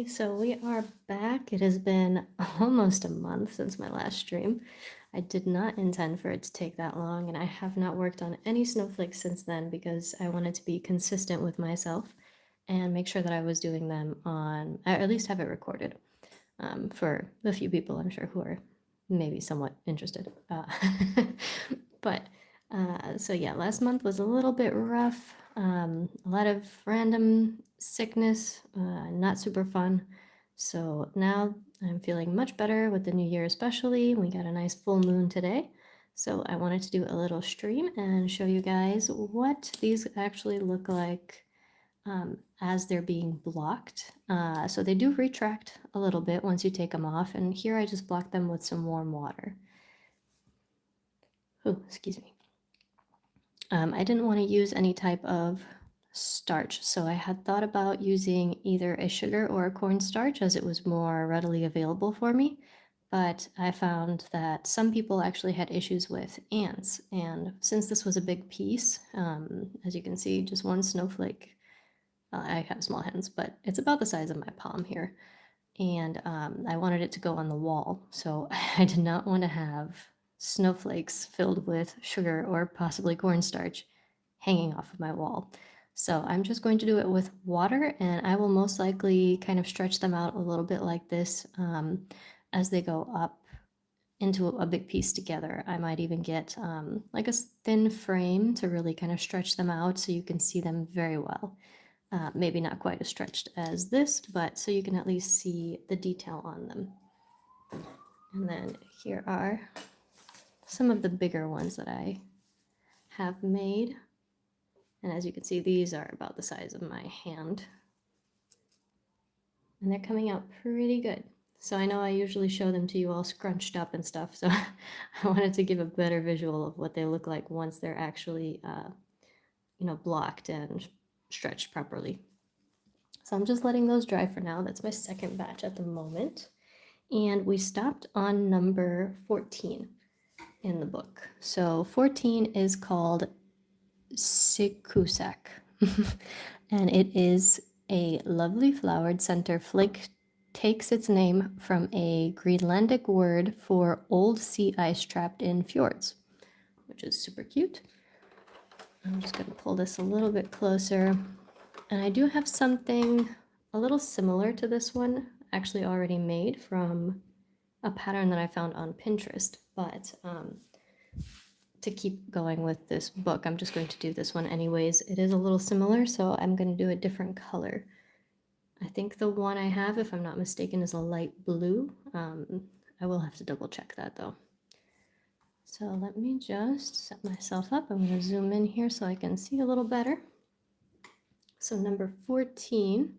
everybody. So we are back. It has been almost a month since my last stream. I did not intend for it to take that long, and I have not worked on any snowflakes since then because I wanted to be consistent with myself and make sure that I was doing them on, or at least have it recorded for the few people I'm sure who are maybe somewhat interested. But so yeah, last month was a little bit rough. A lot of random sickness, not super fun. So now I'm feeling much better with the new year, especially. We got a nice full moon today. So I wanted to do a little stream and show you guys what these actually look like as they're being blocked. So they do retract a little bit once you take them off. And here I just blocked them with some warm water. Oh, excuse me. I didn't want to use any type of starch, so I had thought about using either a sugar or a cornstarch as it was more readily available for me, but I found that some people actually had issues with ants, and since this was a big piece, as you can see, just one snowflake, I have small hands, but it's about the size of my palm here, and I wanted it to go on the wall, so I did not want to have snowflakes filled with sugar or possibly cornstarch hanging off of my wall. So I'm just going to do it with water, and I will most likely kind of stretch them out a little bit like this as they go up into a big piece together. I might even get like a thin frame to really kind of stretch them out so you can see them very well. Maybe not quite as stretched as this, but so you can at least see the detail on them. And then here are some of the bigger ones that I have made. And as you can see, these are about the size of my hand. And they're coming out pretty good. So I know I usually show them to you all scrunched up and stuff, so I wanted to give a better visual of what they look like once they're actually, blocked and stretched properly. So I'm just letting those dry for now. That's my second batch at the moment. And we stopped on number 14 in the book. So 14 is called Sikussak. And it is a lovely flowered center flake, takes its name from a Greenlandic word for old sea ice trapped in fjords, which is super cute. I'm just going to pull this a little bit closer. And I do have something a little similar to this one actually already made from a pattern that I found on Pinterest, but to keep going with this book, I'm just going to do this one anyways. It is a little similar, so I'm going to do a different color. I think the one I have, if I'm not mistaken, is a light blue. I will have to double check that though. So let me just set myself up. I'm going to zoom in here so I can see a little better. So number 14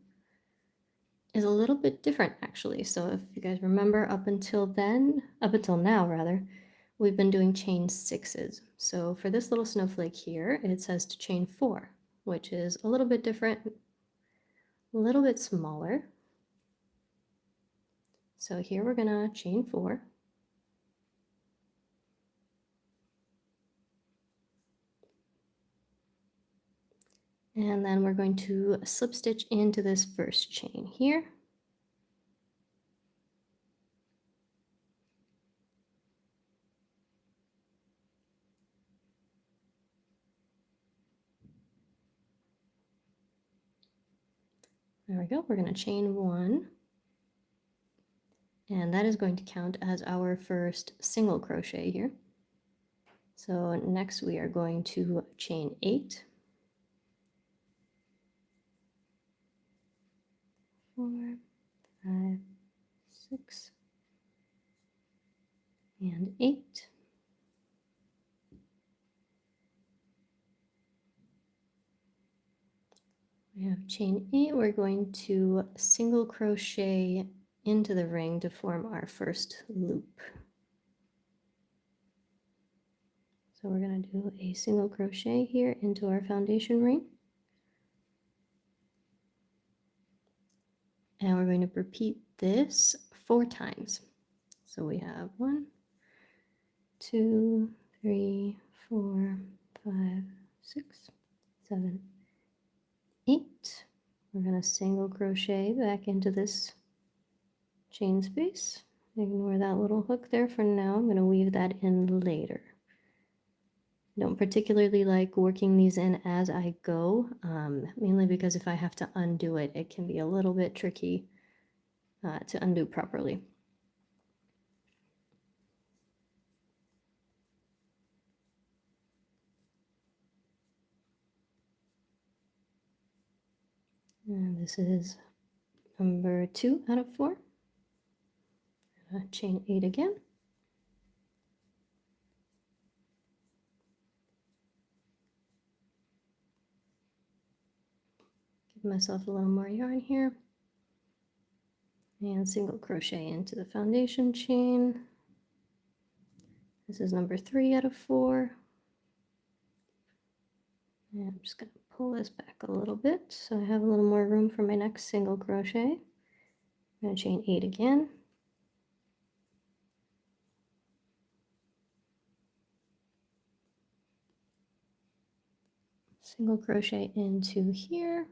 is a little bit different actually. So if you guys remember up until now rather, we've been doing chain sixes. So for this little snowflake here, it says to chain 4, which is a little bit different, a little bit smaller. So here we're gonna chain 4. And then we're going to slip stitch into this first chain here. There we go, we're gonna chain 1. And that is going to count as our first single crochet here. So next we are going to chain 8. 4, 5, 6, and 8. We have chain 8. We're going to single crochet into the ring to form our first loop. So we're going to do a single crochet here into our foundation ring. And we're going to repeat this 4 times. So we have 1, 2, 3, 4, 5, 6, 7, 8. We're going to single crochet back into this chain space. Ignore that little hook there for now. I'm going to weave that in later. I don't particularly like working these in as I go, mainly because if I have to undo it, it can be a little bit tricky to undo properly. And this is number 2 out of 4. Chain 8 again. Give myself a little more yarn here. And single crochet into the foundation chain. This is number 3 out of 4. And I'm just going to pull this back a little bit so I have a little more room for my next single crochet. I'm going to chain 8 again. Single crochet into here.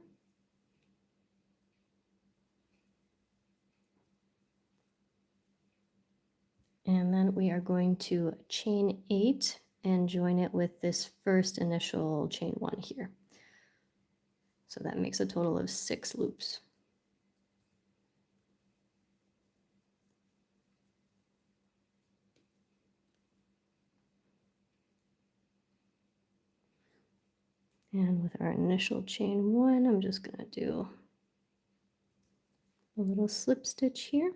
And then we are going to chain 8 and join it with this first initial chain 1 here. So that makes a total of 6 loops. And with our initial chain 1, I'm just going to do a little slip stitch here.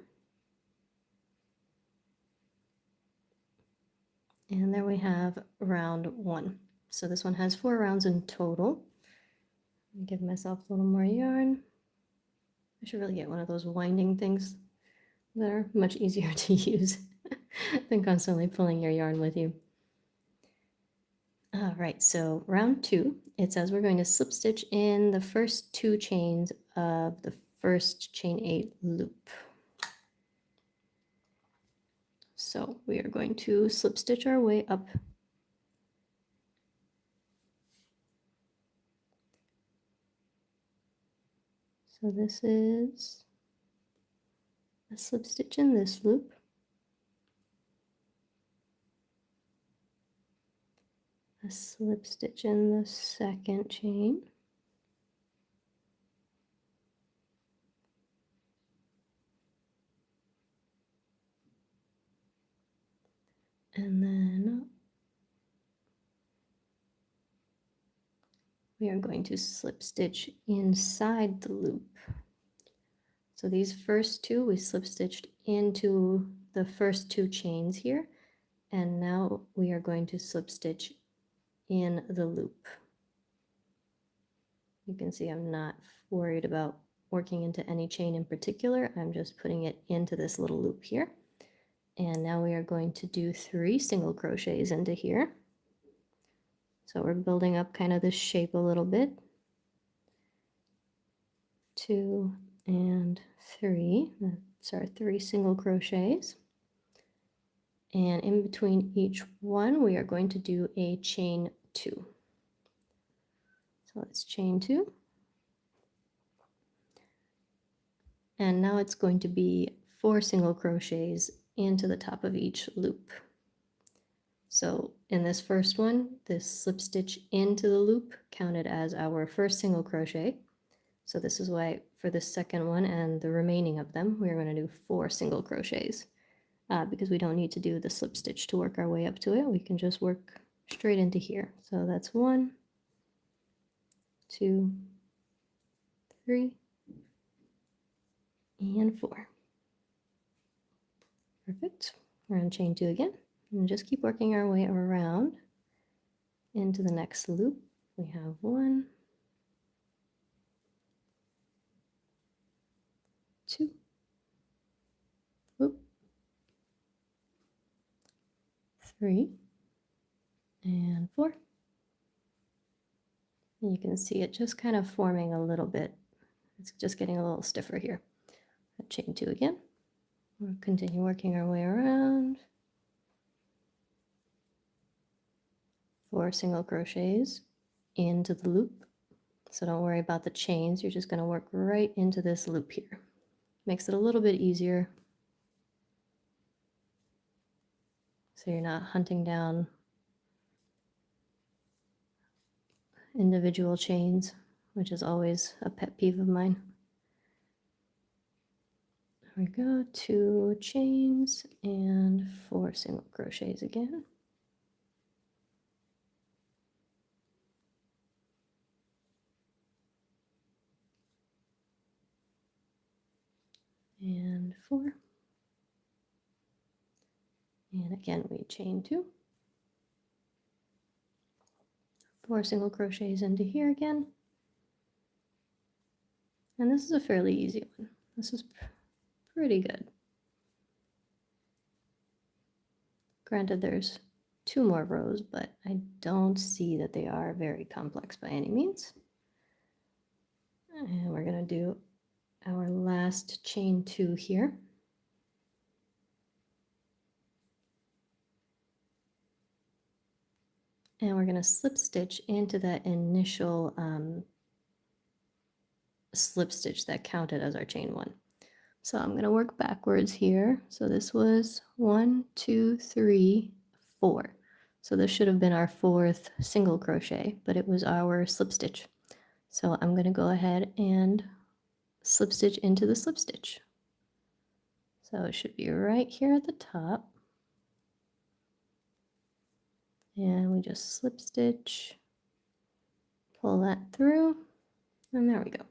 And there we have round 1. So this one has 4 rounds in total. Give myself a little more yarn. I should really get one of those winding things that are much easier to use than constantly pulling your yarn with you. All right, so round 2, it says we're going to slip stitch in the first 2 chains of the first chain 8 loop. So we are going to slip stitch our way up. So this is a slip stitch in this loop. A slip stitch in the second chain. And then we are going to slip stitch inside the loop. So these first 2 we slip stitched into the first 2 chains here, and now we are going to slip stitch in the loop. You can see I'm not worried about working into any chain in particular. I'm just putting it into this little loop here. And now we are going to do 3 single crochets into here. So we're building up kind of this shape a little bit. 2 and 3. That's our 3 single crochets. And in between each one, we are going to do a chain 2. So let's chain 2. And now it's going to be 4 single crochets into the top of each loop. So in this first one, this slip stitch into the loop counted as our first single crochet. So this is why for the second one and the remaining of them, we're going to do 4 single crochets because we don't need to do the slip stitch to work our way up to it. We can just work straight into here. So that's 1, 2, 3, and 4. Perfect. We're going to chain 2 again and just keep working our way around into the next loop. We have 1, 2, whoop, 3, and 4. And you can see it just kind of forming a little bit. It's just getting a little stiffer here. Chain 2 again. We'll continue working our way around. 4 single crochets into the loop. So don't worry about the chains. You're just going to work right into this loop here. Makes it a little bit easier. So you're not hunting down individual chains, which is always a pet peeve of mine. There we go, 2 chains and 4 single crochets again. And 4. And again, we chain 2. 4 single crochets into here again. And this is a fairly easy one. This is pretty good. Granted, there's 2 more rows, but I don't see that they are very complex by any means. And we're going to do our last chain 2 here. And we're going to slip stitch into that initial slip stitch that counted as our chain 1. So I'm going to work backwards here. So this was 1, 2, 3, 4. So this should have been our 4th single crochet, but it was our slip stitch. So I'm going to go ahead and slip stitch into the slip stitch. So it should be right here at the top. And we just slip stitch, pull that through, and there we go.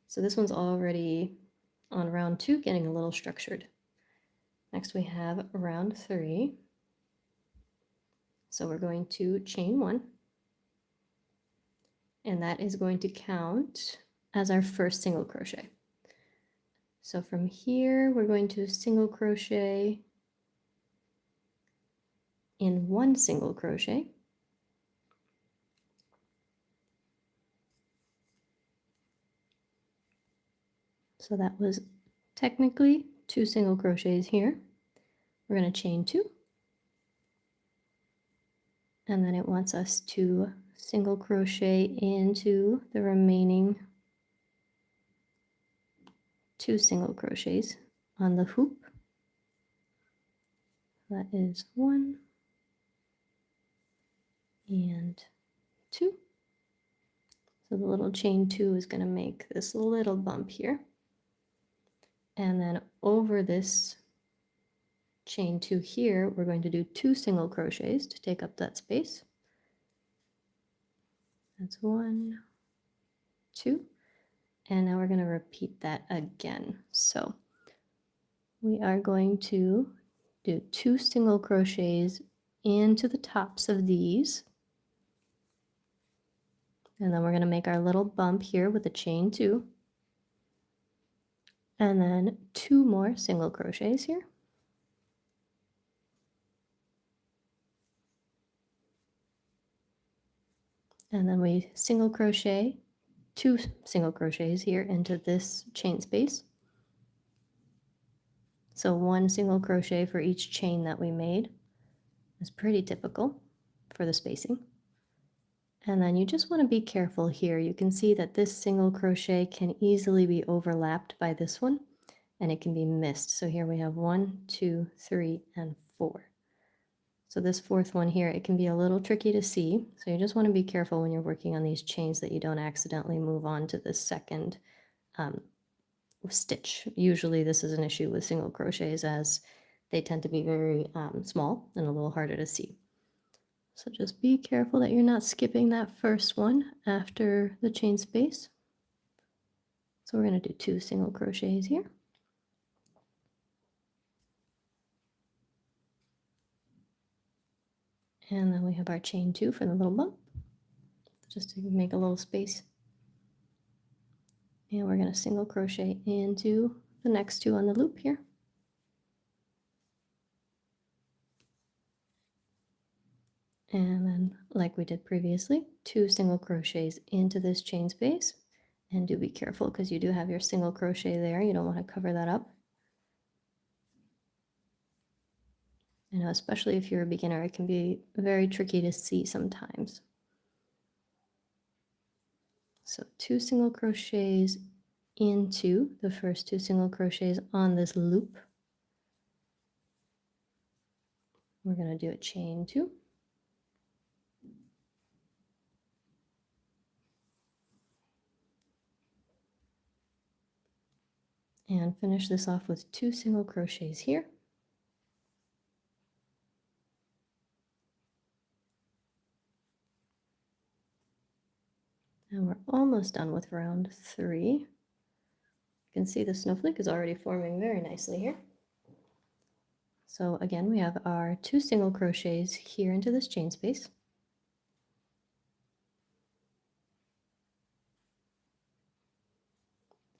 So this one's already on round 2, getting a little structured. Next we have round 3. So we're going to chain 1. And that is going to count as our first single crochet. So from here, we're going to single crochet in 1 single crochet. So that was technically 2 single crochets here. We're going to chain 2. And then it wants us to single crochet into the remaining 2 single crochets on the hoop. That is 1 and 2. So the little chain 2 is going to make this little bump here. And then over this chain 2 here, we're going to do 2 single crochets to take up that space. That's 1, 2. And now we're going to repeat that again. So we are going to do 2 single crochets into the tops of these. And then we're going to make our little bump here with a chain 2. And then 2 more single crochets here. And then we single crochet 2 single crochets here into this chain space. So 1 single crochet for each chain that we made. It's pretty typical for the spacing. And then you just want to be careful here. You can see that this single crochet can easily be overlapped by this one, and it can be missed. So here we have 1, 2, 3, and 4. So this 4th one here, it can be a little tricky to see. So you just want to be careful when you're working on these chains that you don't accidentally move on to the second stitch. Usually this is an issue with single crochets as they tend to be very small and a little harder to see. So just be careful that you're not skipping that first one after the chain space. So we're going to do 2 single crochets here. And then we have our chain 2 for the little bump, just to make a little space. And we're going to single crochet into the next 2 on the loop here. And then, like we did previously, 2 single crochets into this chain space. And do be careful because you do have your single crochet there. You don't want to cover that up. You know, especially if you're a beginner, it can be very tricky to see sometimes. So 2 single crochets into the first 2 single crochets on this loop. We're going to do a chain 2. And finish this off with 2 single crochets here. And we're almost done with round 3. You can see the snowflake is already forming very nicely here. So again, we have our 2 single crochets here into this chain space.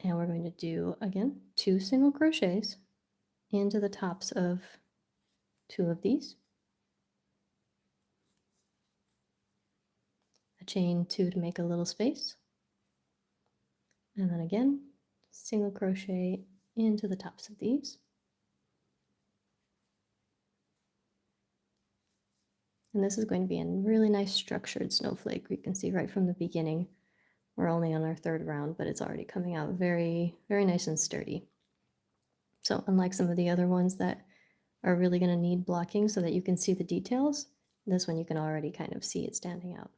And we're going to do, again, 2 single crochets into the tops of 2 of these. A chain 2 to make a little space. And then again, single crochet into the tops of these. And this is going to be a really nice structured snowflake. We can see right from the beginning, we're only on our 3rd round, but it's already coming out very, very nice and sturdy. So unlike some of the other ones that are really going to need blocking so that you can see the details, this one you can already kind of see it standing out.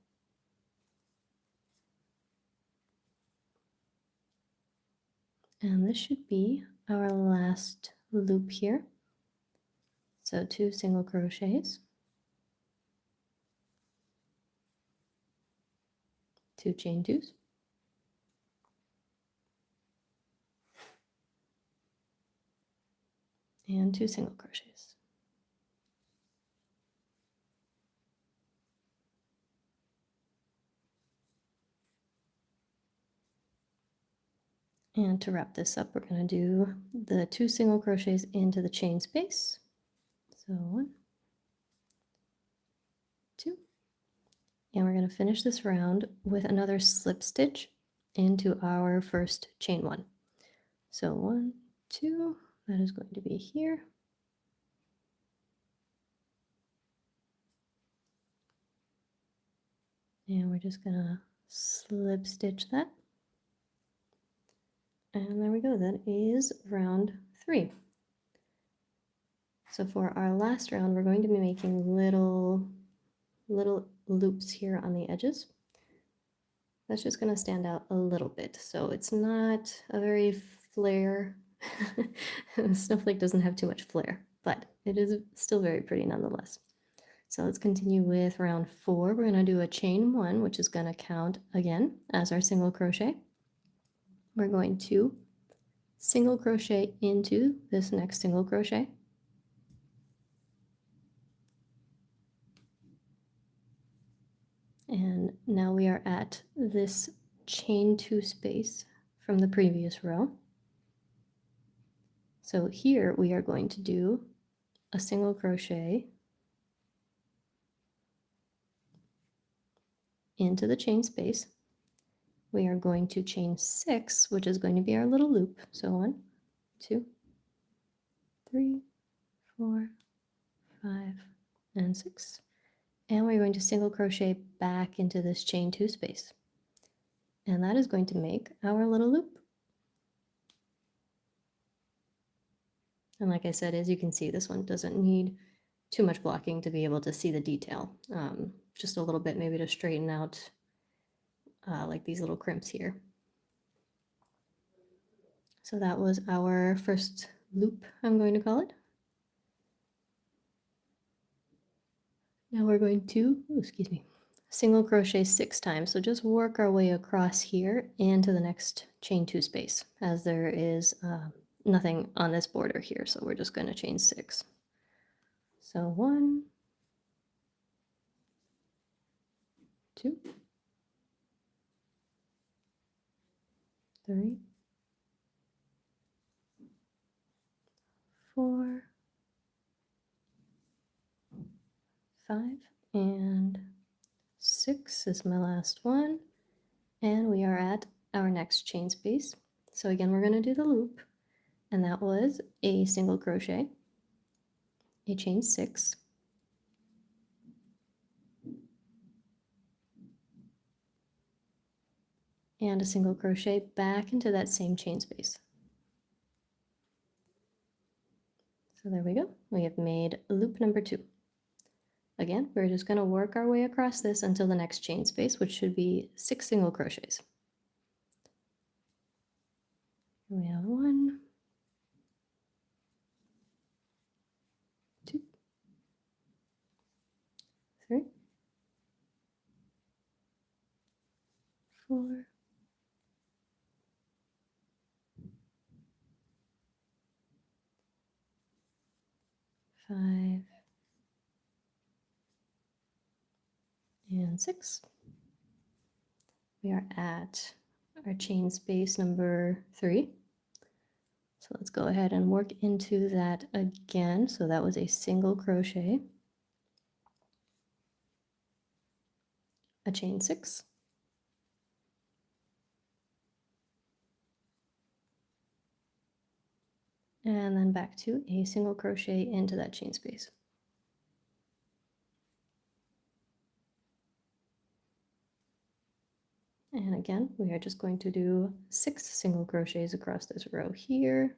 And this should be our last loop here. So 2 single crochets, 2 chain 2s, and 2 single crochets. And to wrap this up, we're going to do the 2 single crochets into the chain space. So 1, 2, and we're going to finish this round with another slip stitch into our first chain 1. So 1, 2, that is going to be here. And we're just going to slip stitch that. And there we go, that is round 3. So for our last round, we're going to be making little loops here on the edges. That's just going to stand out a little bit. So it's not a very flare. The snowflake doesn't have too much flare, but it is still very pretty nonetheless. So let's continue with round 4. We're going to do a chain 1, which is going to count again as our single crochet. We're going to single crochet into this next single crochet. And now we are at this chain 2 space from the previous row. So here we are going to do a single crochet into the chain space. We are going to chain 6, which is going to be our little loop. So 1, 2, 3, 4, 5, and 6. And we're going to single crochet back into this chain 2 space. And that is going to make our little loop. And like I said, as you can see, this one doesn't need too much blocking to be able to see the detail. Just a little bit maybe to straighten out like these little crimps here. So that was our first loop, I'm going to call it. Now we're going to, single crochet 6 times. So just work our way across here into the next chain 2 space, as there is nothing on this border here. So we're just going to chain 6. So 1, 2, 3, 4, 5, and 6 is my last one. And we are at our next chain space. So again, we're going to do the loop, and that was a single crochet, a chain 6, and a single crochet back into that same chain space. So there we go. We have made loop number 2. Again, we're just going to work our way across this until the next chain space, which should be 6 single crochets. We have 1, 2, 3, 4, 5, and 6. We are at our chain space number 3. So let's go ahead and work into that again. So that was a single crochet, a chain 6, and then back to a single crochet into that chain space. And again, we are just going to do 6 single crochets across this row here.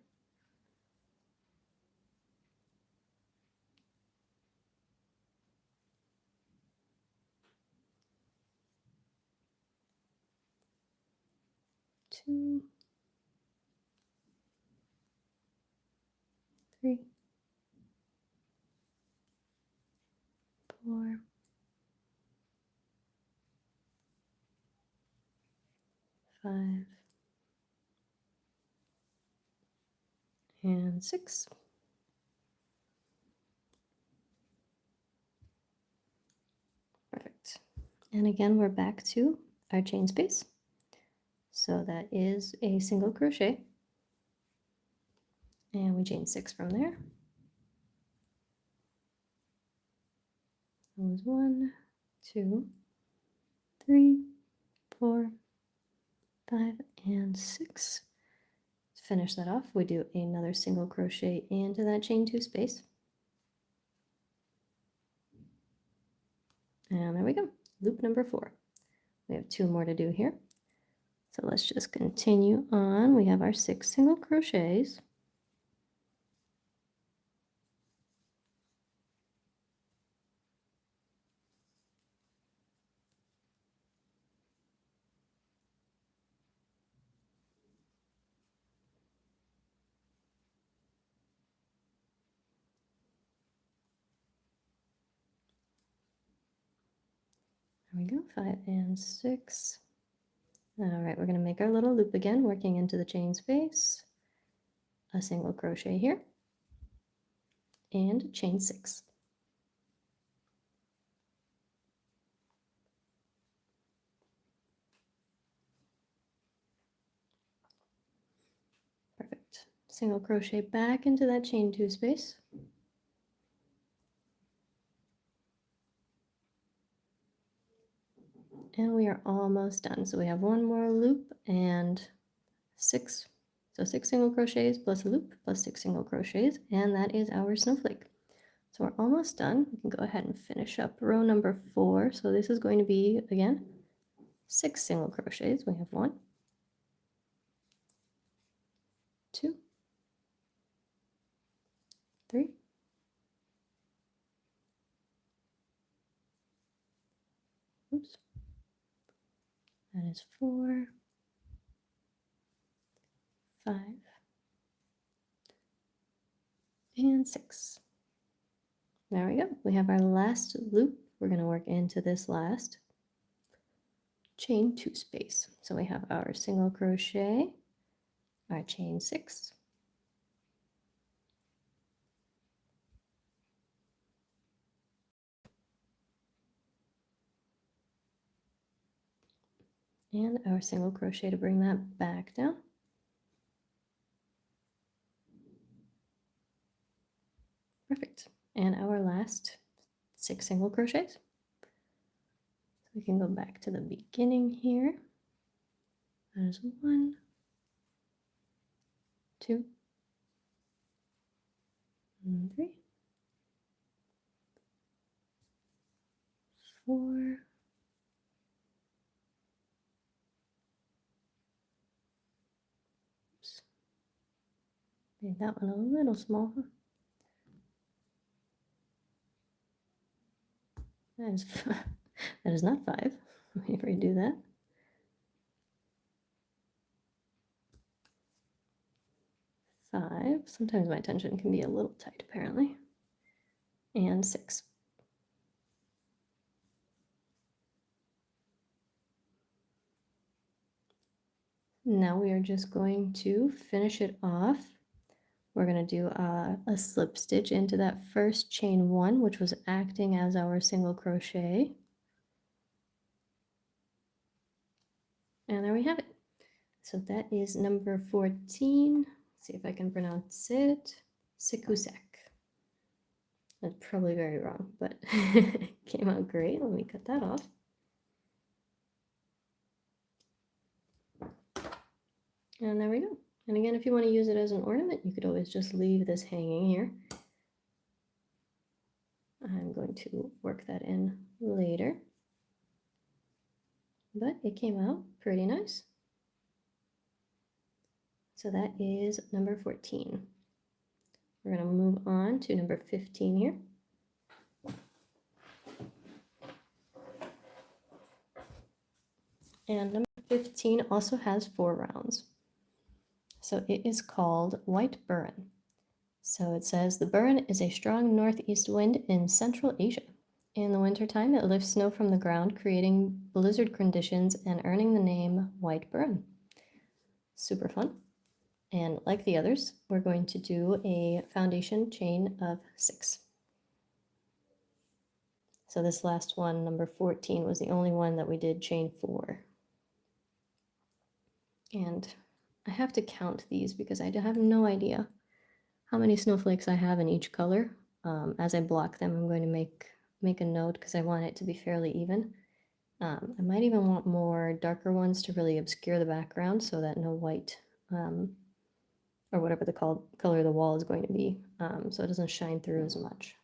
Two, 3, 4, 5, and 6. Perfect. And again, we're back to our chain space. So that is a single crochet. And we chain 6 from there. That was 1, 2, 3, 4, 5, and 6. To finish that off, we do another single crochet into that chain 2 space. And there we go, loop number 4. We have 2 more to do here. So let's just continue on. We have our 6 single crochets. There we go, 5 and 6. All right, we're going to make our little loop again, working into the chain space, a single crochet here, and chain 6. Perfect. Single crochet back into that chain 2 space. And we are almost done. So we have 1 more loop and 6. So 6 single crochets plus a loop plus 6 single crochets, and that is our snowflake. So we're almost done. We can go ahead and finish up row number 4. So this is going to be, again, 6 single crochets. We have 1, 2, 3, 4, 5, and 6. There we go. We have our last loop. We're going to work into this last chain 2 space. So we have our single crochet, our chain 6, and our single crochet to bring that back down. Perfect. And our last 6 single crochets. So we can go back to the beginning here. There's 1, 2, and 3, 4, Made that one a little small. That is not 5. Let me redo that. 5. Sometimes my attention can be a little tight, apparently. And 6. Now we are just going to finish it off. We're going to do a slip stitch into that first chain 1, which was acting as our single crochet. And there we have it. So that is number 14. Let's see if I can pronounce it. Sikussak. That's probably very wrong, but it came out great. Let me cut that off. And there we go. And again, if you want to use it as an ornament, you could always just leave this hanging here. I'm going to work that in later. But it came out pretty nice. So that is number 14. We're going to move on to number 15 here. And number 15 also has 4 rounds. So it is called White Buran. So it says, the Buran is a strong northeast wind in Central Asia. In the wintertime, it lifts snow from the ground, creating blizzard conditions and earning the name White Buran. Super fun. And like the others, we're going to do a foundation chain of 6. So this last one, number 14, was the only one that we did chain 4. And I have to count these because I have no idea how many snowflakes I have in each color. As I block them, I'm going to make a note because I want it to be fairly even. I might even want more darker ones to really obscure the background so that no white or whatever the color of the wall is going to be, so it doesn't shine through as much.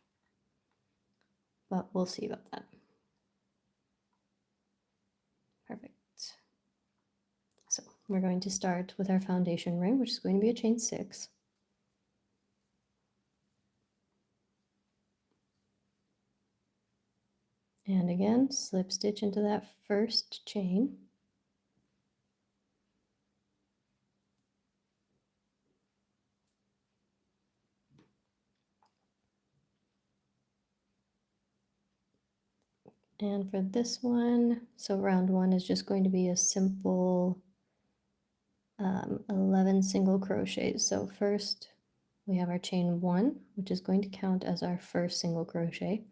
But we'll see about that. Perfect. So we're going to start with our foundation ring, which is going to be a chain 6. And again, slip stitch into that first chain. And for this one, so round 1 is just going to be a simple 11 single crochets. So first we have our chain 1, which is going to count as our first single crochet.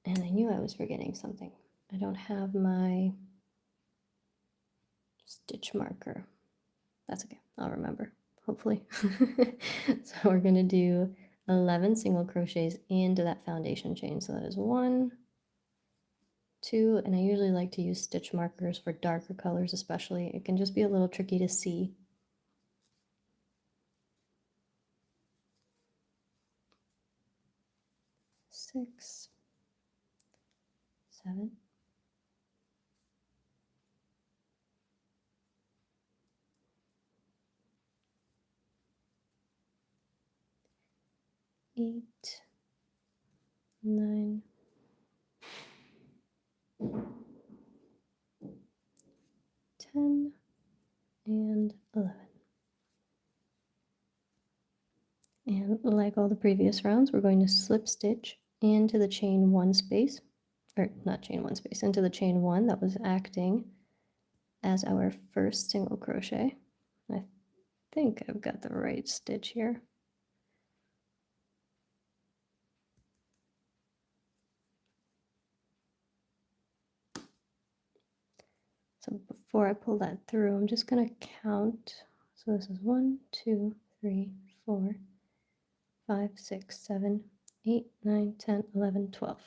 And I knew I was forgetting something. I don't have my stitch marker. That's okay, I'll remember, hopefully. So we're going to do 11 single crochets into that foundation chain. So that is 1, 2, and I usually like to use stitch markers for darker colors especially. It can just be a little tricky to see. 6, 7, 8, 9, 10, and 11. And like all the previous rounds, we're going to slip stitch into the chain 1 space, or not chain 1 space, into the chain 1 that was acting as our first single crochet. I think I've got the right stitch here. So before I pull that through, I'm just going to count. So this is 1, 2, 3, 4, 5, 6, 7, 8, 9, 10, 11, 12.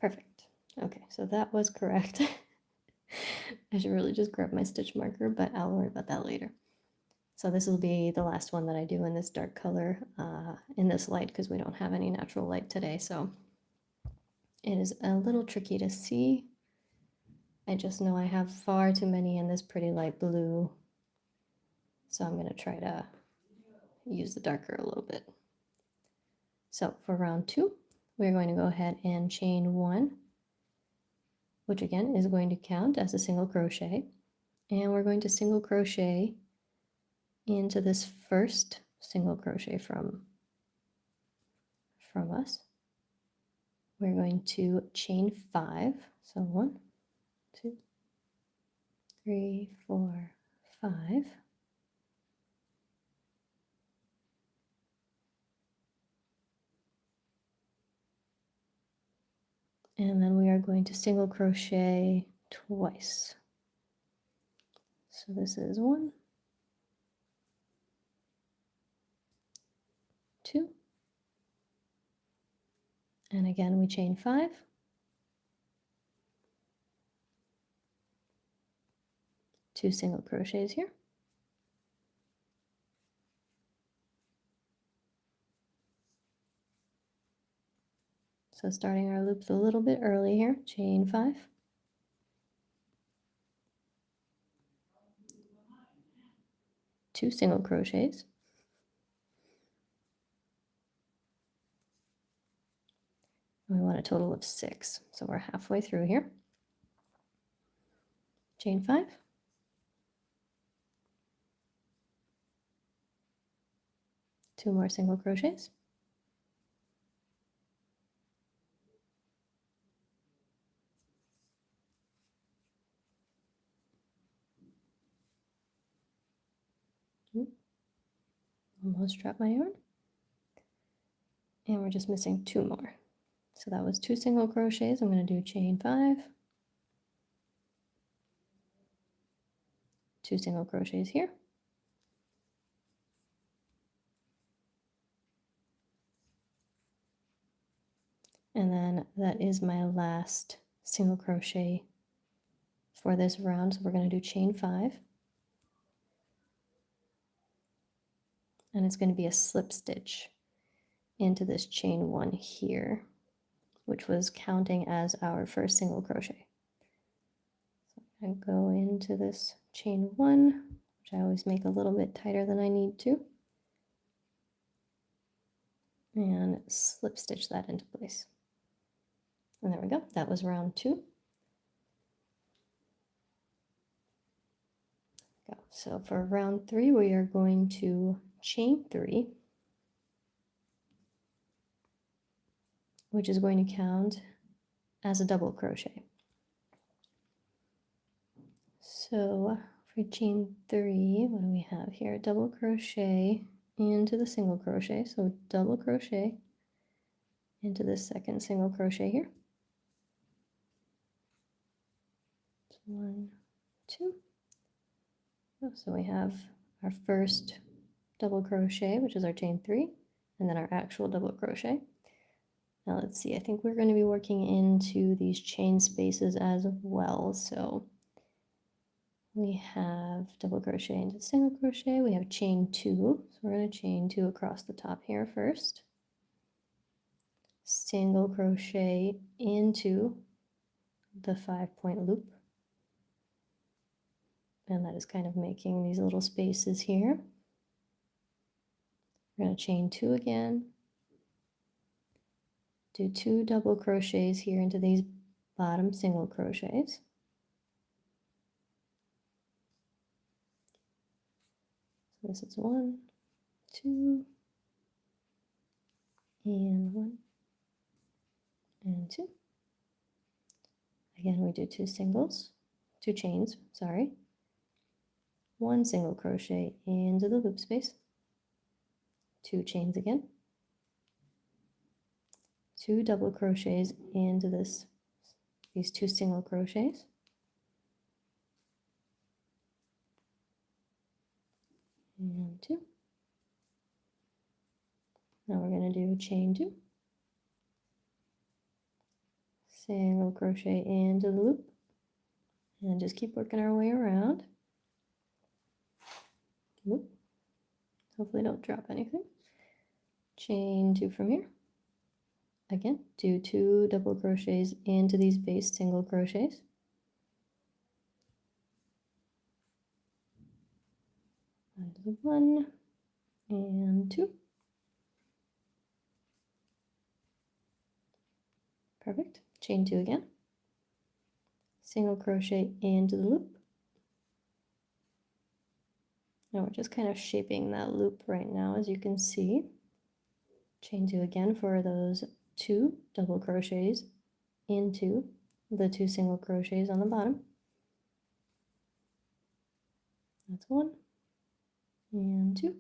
Perfect. Okay, so that was correct. I should really just grab my stitch marker, but I'll worry about that later. So this will be the last one that I do in this dark color in this light because we don't have any natural light today. So It is a little tricky to see. I just know I have far too many in this pretty light blue, so I'm going to try to use the darker a little bit. So for round 2, we're going to go ahead and chain 1, which again is going to count as a single crochet, and we're going to single crochet into this first single crochet from us. We're going to chain 5, so 1, 2, 3, 4, 5. And then we are going to single crochet twice. So this is 1, 2, and again we chain 5, 2 single crochets here, so starting our loops a little bit early here, chain 5, 2 single crochets, and we want a total of 6, so we're halfway through here, chain 5, 2 more single crochets, almost dropped my yarn, and we're just missing 2 more. So that was 2 single crochets. I'm going to do chain 5, 2 single crochets here, and then that is my last single crochet for this round. So we're going to do chain 5, and it's going to be a slip stitch into this chain 1 here, which was counting as our first single crochet. So I go into this chain 1, which I always make a little bit tighter than I need to, and slip stitch that into place. And there we go. That was round 2. So for round 3, we are going to chain 3, which is going to count as a double crochet. So for chain 3, what do we have here? Double crochet into the single crochet. So double crochet into the second single crochet here. So 1, 2. So we have our first double crochet, which is our chain 3, and then our actual double crochet. Now let's see, I think we're going to be working into these chain spaces as well. So we have double crochet into single crochet, we have chain 2, so we're going to chain 2 across the top here first, single crochet into the 5-point loop, and that is kind of making these little spaces here. We're going to chain 2 again, do 2 double crochets here into these bottom single crochets, so this is 1, 2, and 1 and 2. Again, we do 2 chains, sorry, 1 single crochet into the loop space, 2 chains again, 2 double crochets into these 2 single crochets, and 2. Now we're going to do chain 2, single crochet into the loop, and just keep working our way around. Whoop. Hopefully don't drop anything. Chain 2 from here, Again, do 2 double crochets into these base single crochets. Onto the 1 and 2. Perfect. Chain 2 again. Single crochet into the loop. And we're just kind of shaping that loop right now, as you can see. Chain 2 again for those 2 double crochets into the 2 single crochets on the bottom. That's 1 and 2.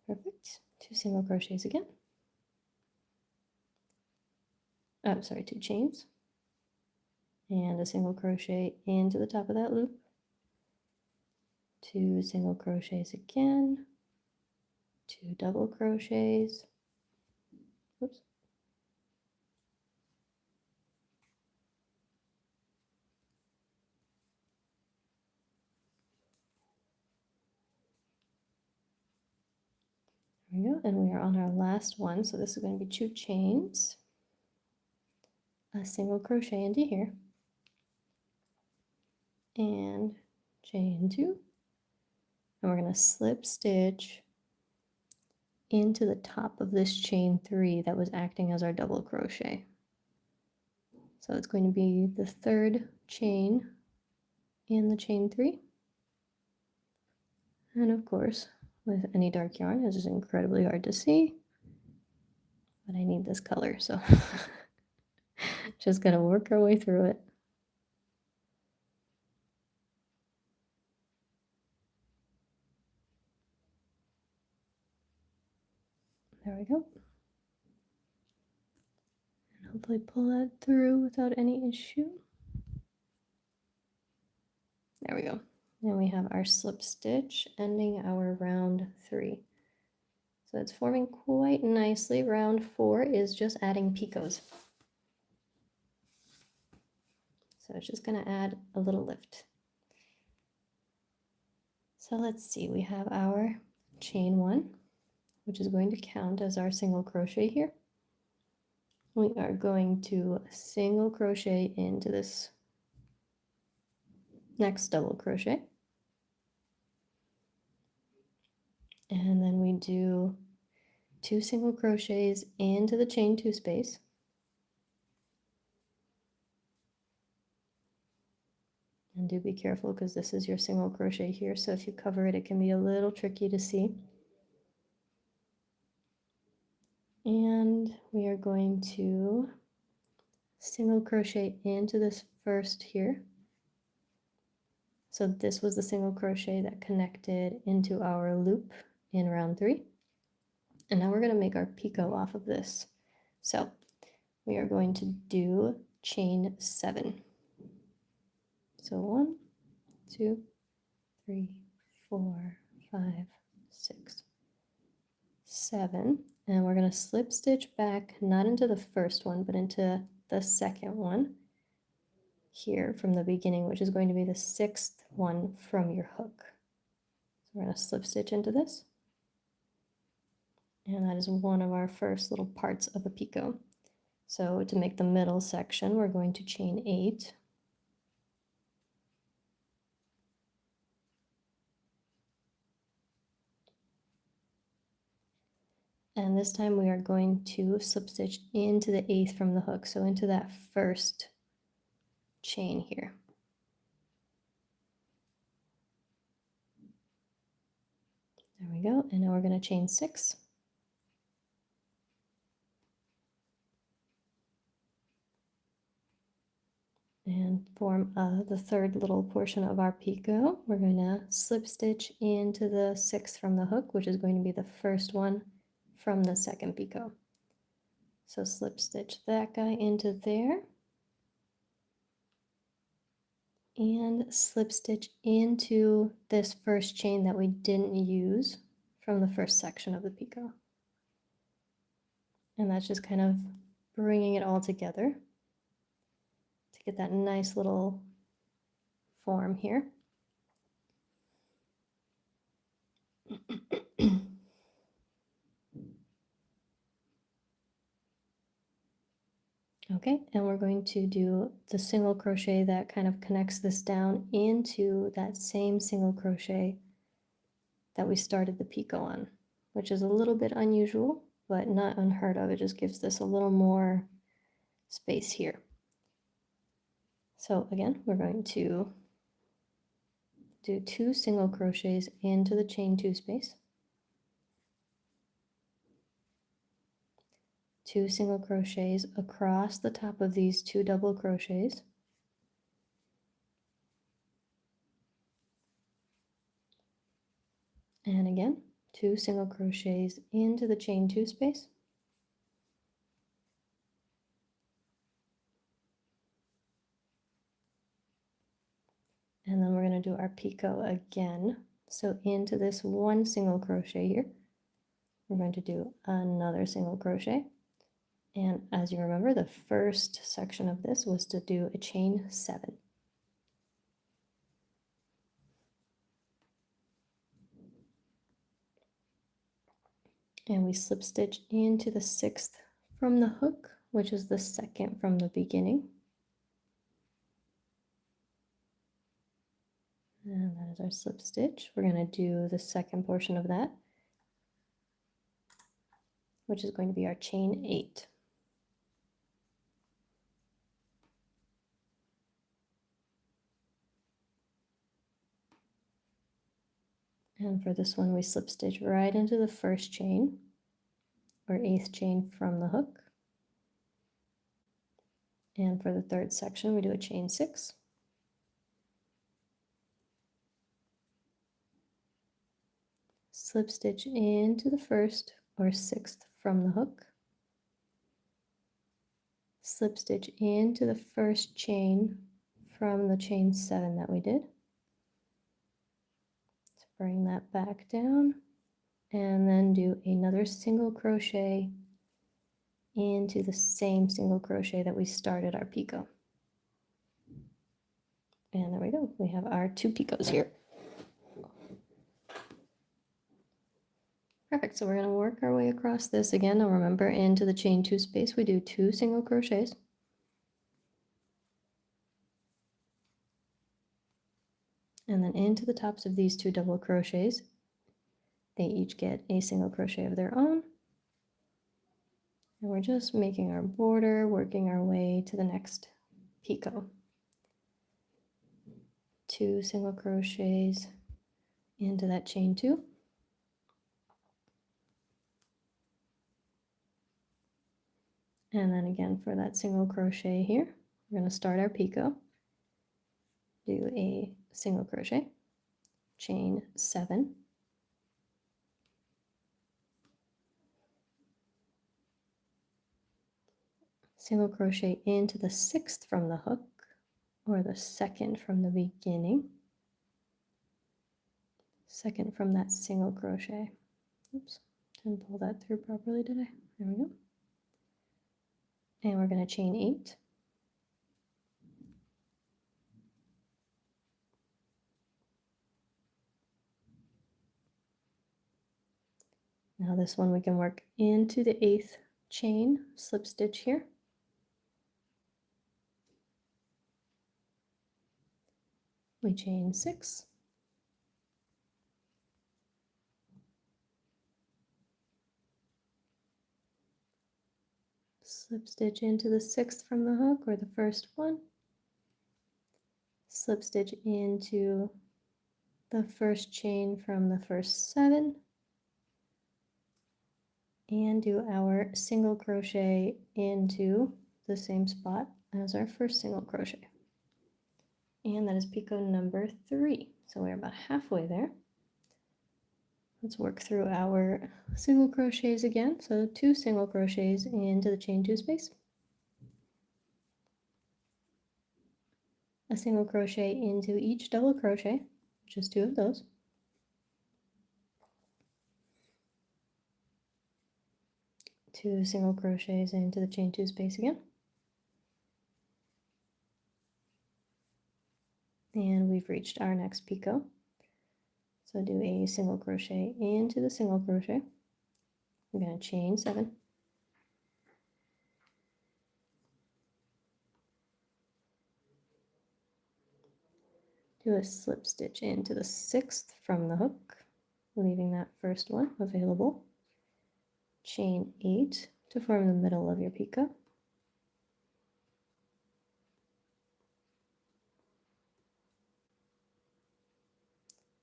Perfect. 2 single crochets again. I'm sorry, 2 chains. And a single crochet into the top of that loop. 2 single crochets again. 2 double crochets. Oops. There we go, and we are on our last one, so this is going to be 2 chains, a single crochet into here, and chain 2, and we're going to slip stitch into the top of this chain 3 that was acting as our double crochet. So it's going to be the 3rd chain in the chain 3, and of course, with any dark yarn, this is incredibly hard to see, but I need this color, so just gonna work our way through it. There we go. And hopefully pull that through without any issue. There we go. Now we have our slip stitch ending our round 3. So it's forming quite nicely. Round 4 is just adding picots. So it's just going to add a little lift. So let's see, we have our chain 1, which is going to count as our single crochet here. We are going to single crochet into this next double crochet. And then we do 2 single crochets into the chain 2 space. And do be careful because this is your single crochet here, so if you cover it, it can be a little tricky to see. And we are going to single crochet into this first here. So this was the single crochet that connected into our loop in round 3. And now we're going to make our picot off of this. So we are going to do chain 7. So 1, 2, 3, 4, 5, 6, 7. And we're going to slip stitch back, not into the first one, but into the second one here from the beginning, which is going to be the 6th one from your hook. So we're going to slip stitch into this. And that is one of our first little parts of a picot. So to make the middle section, we're going to chain 8. And this time we are going to slip stitch into the 8th from the hook, so into that first chain here. There we go, and now we're going to chain 6. And form the 3rd little portion of our picot. We're going to slip stitch into the 6th from the hook, which is going to be the first one from the second picot. So slip stitch that guy into there. And slip stitch into this first chain that we didn't use from the first section of the picot. And that's just kind of bringing it all together to get that nice little form here. Okay, and we're going to do the single crochet that kind of connects this down into that same single crochet that we started the picot on, which is a little bit unusual, but not unheard of. It just gives this a little more space here. So again, we're going to do 2 single crochets into the chain 2 space, 2 single crochets across the top of these 2 double crochets, and again 2 single crochets into the chain 2 space, and then we're going to do our picot again. So into this 1 single crochet here, we're going to do another single crochet, and as you remember, the first section of this was to do a chain 7. And we slip stitch into the 6th from the hook, which is the 2nd from the beginning. And that is our slip stitch. We're going to do the 2nd portion of that, which is going to be our chain 8. And for this one, we slip stitch right into the first chain, or 8th chain from the hook. And for the 3rd section, we do a chain 6. Slip stitch into the 1st or 6th from the hook. Slip stitch into the first chain from the chain 7 that we did. Bring that back down, and then do another single crochet into the same single crochet that we started our picot. And there we go. We have our 2 picots here. Perfect. So we're going to work our way across this again. Now remember, into the chain 2 space, we do 2 single crochets. And then into the tops of these 2 double crochets, they each get a single crochet of their own. And we're just making our border, working our way to the next picot. 2 single crochets into that chain 2. And then again for that single crochet here, we're going to start our picot, do a single crochet, chain 7, single crochet into the 6th from the hook, or the 2nd from the beginning, 2nd from that single crochet. Oops, didn't pull that through properly, did I? There we go. And we're going to chain 8. Now this one we can work into the 8th chain, slip stitch here. We chain 6. Slip stitch into the 6th from the hook, or the first one. Slip stitch into the first chain from the first 7. And do our single crochet into the same spot as our first single crochet. And that is picot number 3. So we're about halfway there. Let's work through our single crochets again. So 2 single crochets into the chain 2 space. A single crochet into each double crochet, just 2 of those. Two single crochets into the chain 2 space again. And we've reached our next picot. So do a single crochet into the single crochet. We're going to chain 7. do a slip stitch into the 6th from the hook, leaving that first one available. Chain 8 to form the middle of your picot.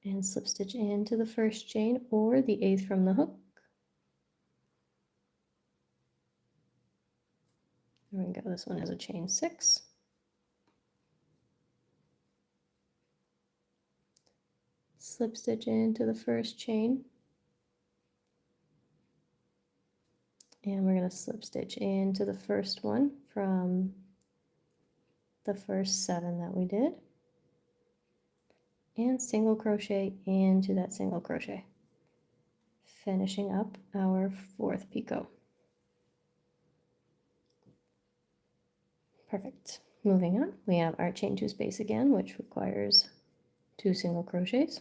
And slip stitch into the first chain or the 8th from the hook. There we go, this one has a chain 6. Slip stitch into the first chain. And we're going to slip stitch into the first one from the first 7 that we did. And single crochet into that single crochet. Finishing up our 4th picot. Perfect. Moving on, we have our chain 2 space again, which requires 2 single crochets.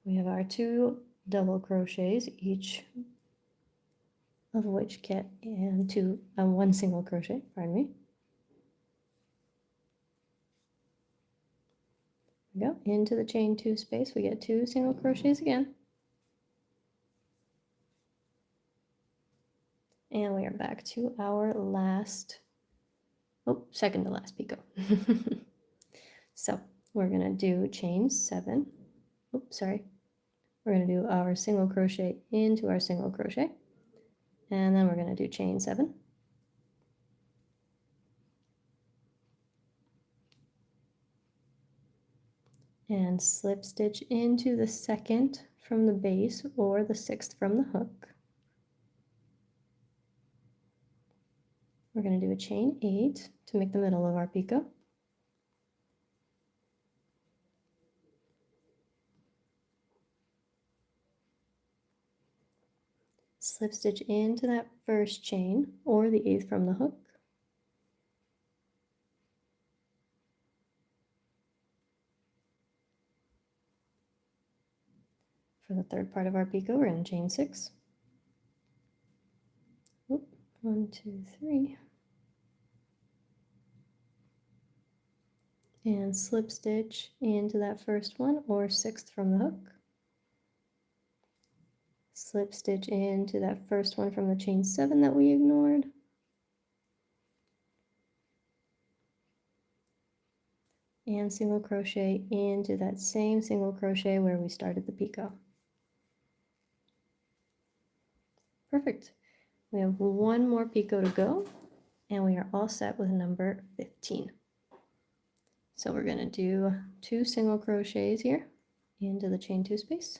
We have our 2 double crochets, each of which get into 1 single crochet, pardon me. There we go, into the chain 2 space, we get 2 single crochets again. And we are back to our second to last picot. So we're gonna do chain 7. We're gonna do our single crochet into our single crochet. And then we're gonna do chain 7. And slip stitch into the 2nd from the base or the 6th from the hook. We're going to do a chain 8 to make the middle of our picot. Slip stitch into that first chain or the 8th from the hook. For the 3rd part of our picot, we're going to chain 6. 1, 2, 3. And slip stitch into that first one or 6th from the hook. Slip stitch into that first one from the chain 7 that we ignored. And single crochet into that same single crochet where we started the picot. Perfect. We have 1 more picot to go, and we are all set with number 15. So we're going to do 2 single crochets here into the chain 2 space.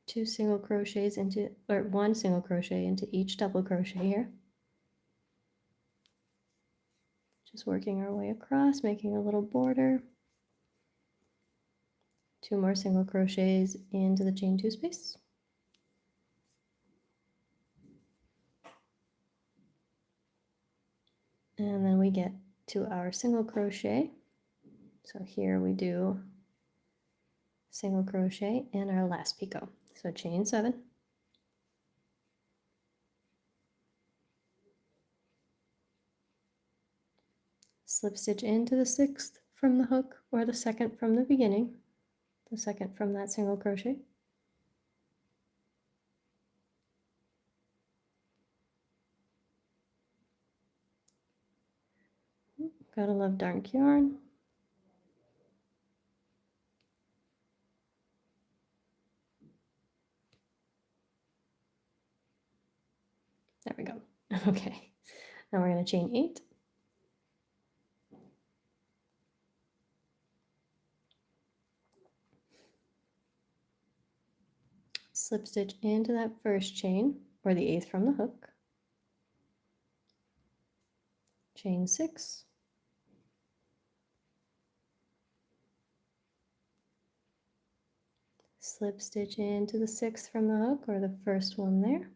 2 single crochets into, or 1 single crochet into each double crochet here. Just working our way across, making a little border. 2 more single crochets into the chain 2 space. And then we get to our single crochet. So here we do single crochet in our last picot. So chain 7. Slip stitch into the 6th from the hook or the 2nd from the beginning, the 2nd from that single crochet. Gotta love dark yarn. There we go. Okay, now we're going to chain 8. Slip stitch into that first chain or the 8th from the hook. Chain 6. Slip stitch into the 6th from the hook or the first one there.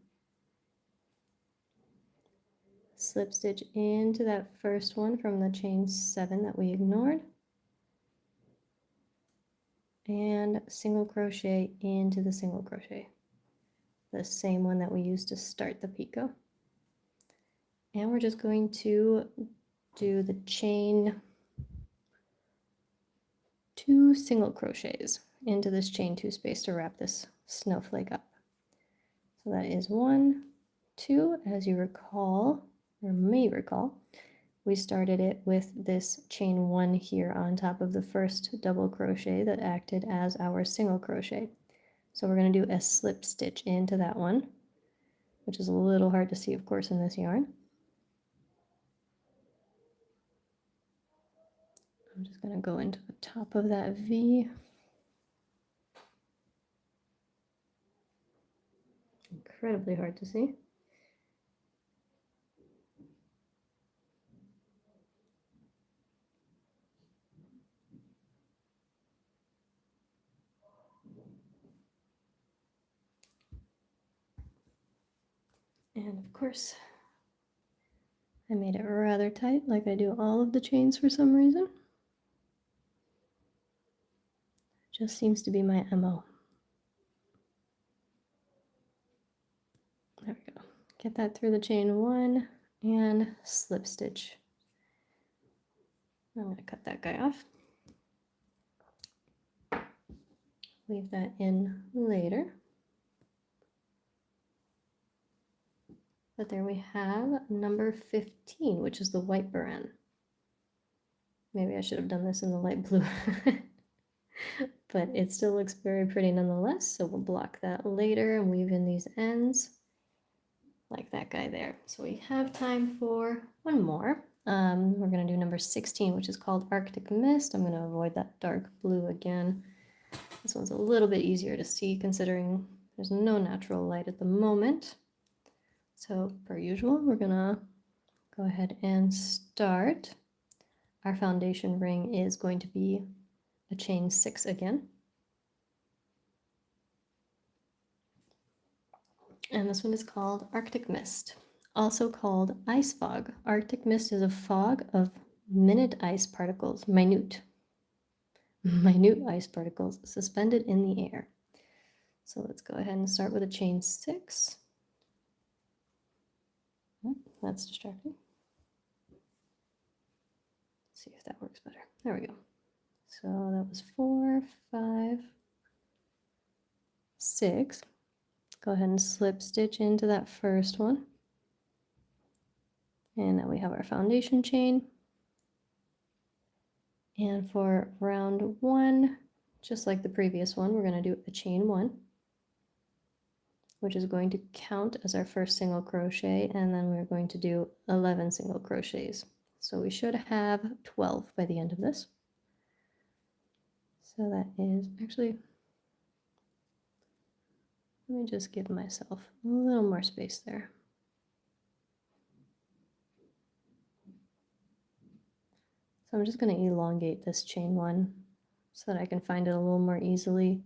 Slip stitch into that first one from the chain 7 that we ignored. And single crochet into the single crochet, the same one that we used to start the picot. And we're just going to do the chain 2 single crochets into this chain 2 space to wrap this snowflake up. So that is 1, 2, as you recall, or may recall, we started it with this chain 1 here on top of the first double crochet that acted as our single crochet. So we're going to do a slip stitch into that one, which is a little hard to see, of course, in this yarn. I'm just going to go into the top of that V. Incredibly hard to see. And of course, I made it rather tight, like I do all of the chains for some reason. Just seems to be my MO. There we go. Get that through the chain 1 and slip stitch. I'm going to cut that guy off. Leave that in later. But there we have number 15, which is the white Buran. Maybe I should have done this in the light blue. But it still looks very pretty nonetheless, so we'll block that later and weave in these ends like that guy there. So we have time for one more. We're going to do number 16, which is called Arctic Mist. I'm going to avoid that dark blue again. This one's a little bit easier to see considering there's no natural light at the moment. So per usual, we're going to go ahead and start. Our foundation ring is going to be a chain 6 again. And this one is called Arctic Mist, also called ice fog. Arctic mist is a fog of minute ice particles, minute ice particles suspended in the air. So let's go ahead and start with a chain 6. Oh, that's distracting. Let's see if that works better. There we go. So that was 4, 5, 6. Go ahead and slip stitch into that first one. And now we have our foundation chain. And for round 1, just like the previous one, we're going to do a chain 1, which is going to count as our first single crochet, and then we're going to do 11 single crochets. So we should have 12 by the end of this. So that is actually, let me just give myself a little more space there. So I'm just going to elongate this chain 1 so that I can find it a little more easily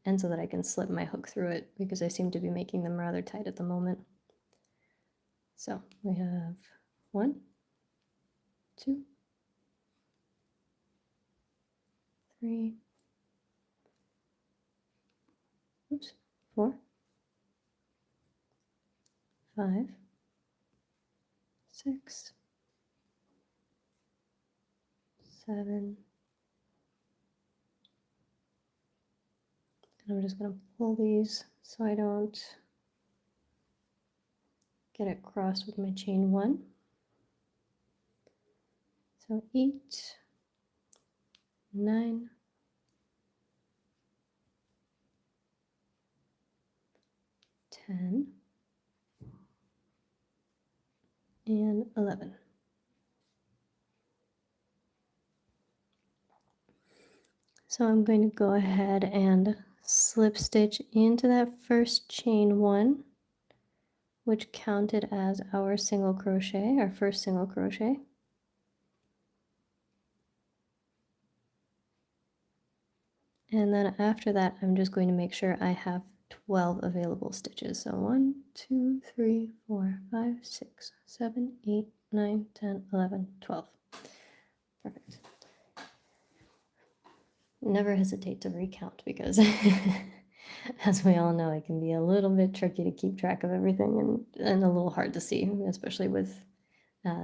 and so that I can slip my hook through it because I seem to be making them rather tight at the moment. So we have 1, 2, 3, 4, 5, 6, 7, and I'm just going to pull these so I don't get it crossed with my chain 1. So 8, 9, 10, and 11. So I'm going to go ahead and slip stitch into that first chain 1, which counted as our single crochet, our first single crochet. And then after that, I'm just going to make sure I have 12 available stitches. So 1, 2, 3, 4, 5, 6, 7, 8, 9, 10, 11, 12. Perfect. Never hesitate to recount because as we all know, it can be a little bit tricky to keep track of everything and a little hard to see, especially with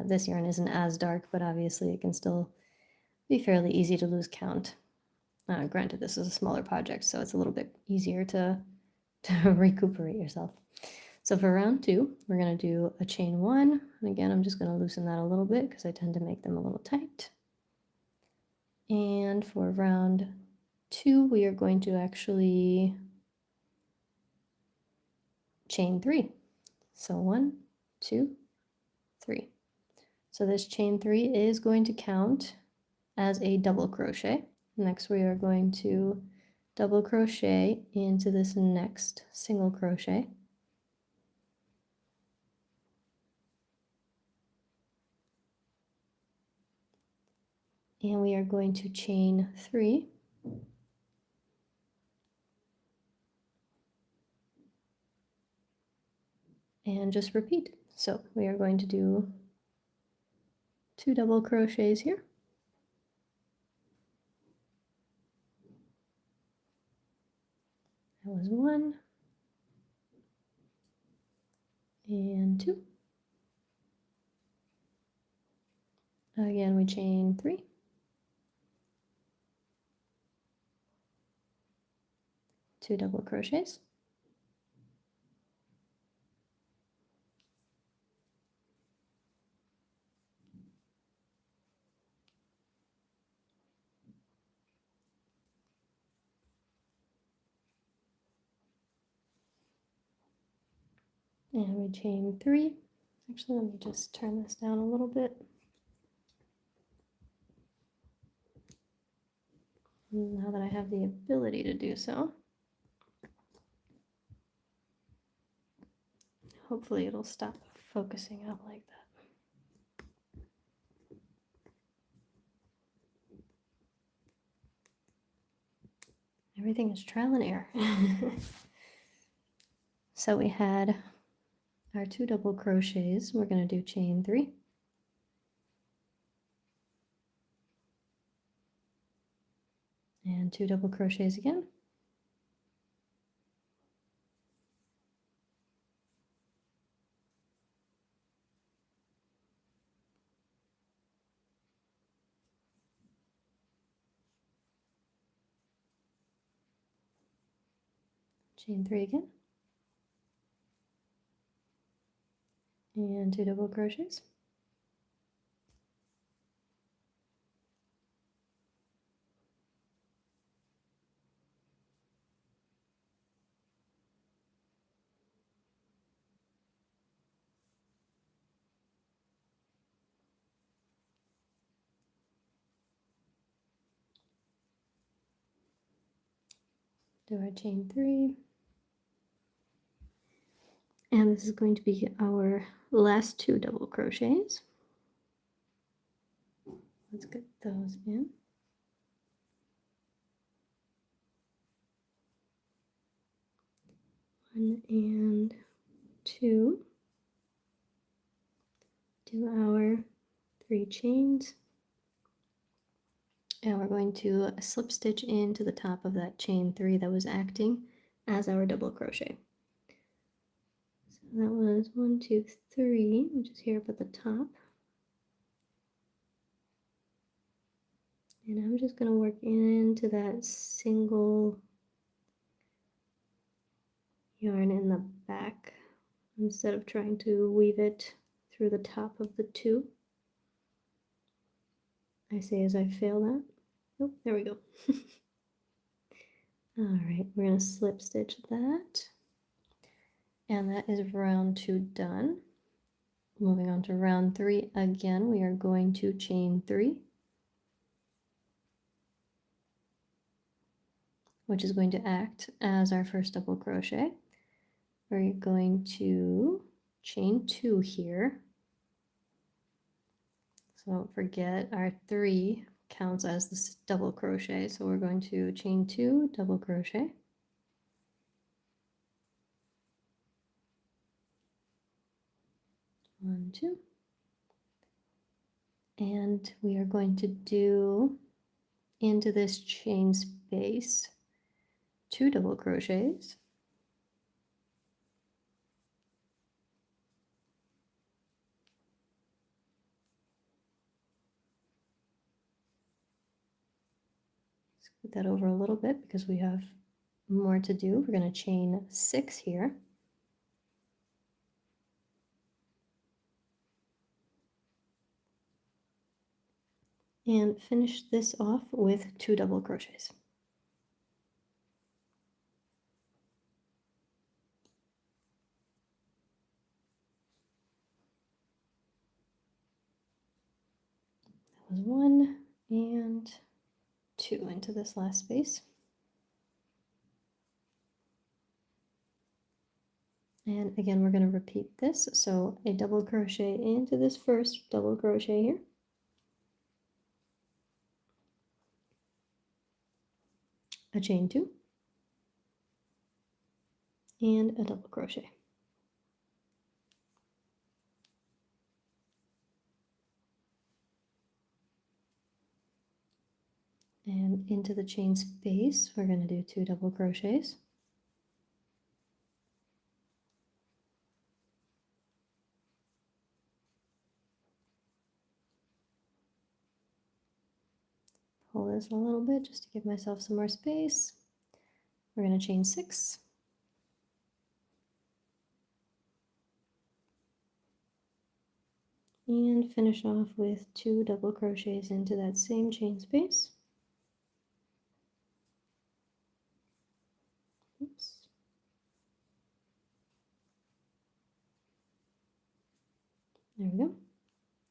This yarn isn't as dark, but obviously it can still be fairly easy to lose count. Granted, this is a smaller project, so it's a little bit easier to recuperate yourself. So for round 2, we're going to do a chain 1. And again, I'm just going to loosen that a little bit because I tend to make them a little tight. And for round 2, we are going to actually chain 3. So 1, 2, 3. So this chain 3 is going to count as a double crochet. Next, we are going to double crochet into this next single crochet. And we are going to chain 3. And just repeat. So we are going to do 2 double crochets here. That was 1 and 2. Again, we chain 3. 2 double crochets. And we chain 3. Actually, let me just turn this down a little bit. Now that I have the ability to do so. Hopefully it'll stop focusing out like that. Everything is trial and error. So we had our 2 double crochets. We're going to do chain 3. And 2 double crochets again. Chain 3 again. And 2 double crochets. Do our chain 3. And this is going to be our last 2 double crochets. Let's get those in. 1 and 2. Do our 3 chains. And we're going to slip stitch into the top of that chain 3 that was acting as our double crochet. So that was 1, 2, 3, which is here up at the top. And I'm just going to work into that single yarn in the back instead of trying to weave it through the top of the 2. I say as I fail that. Oh, there we go. All right, we're going to slip stitch that. And that is round 2 done. Moving on to round 3 again, we are going to chain 3, which is going to act as our first double crochet. We're going to chain 2 here. So don't forget our 3 counts as this double crochet. So we're going to chain 2, double crochet. One, 2. And we are going to do into this chain space 2 double crochets. Put that over a little bit because we have more to do. We're going to chain 6 here. And finish this off with 2 double crochets. That was 1 and 2 into this last space. And again, we're going to repeat this. So a double crochet into this first double crochet here. A chain 2. And a double crochet. And into the chain space, we're going to do 2 double crochets. Pull this a little bit just to give myself some more space. We're going to chain 6. And finish off with 2 double crochets into that same chain space. Oops. There we go.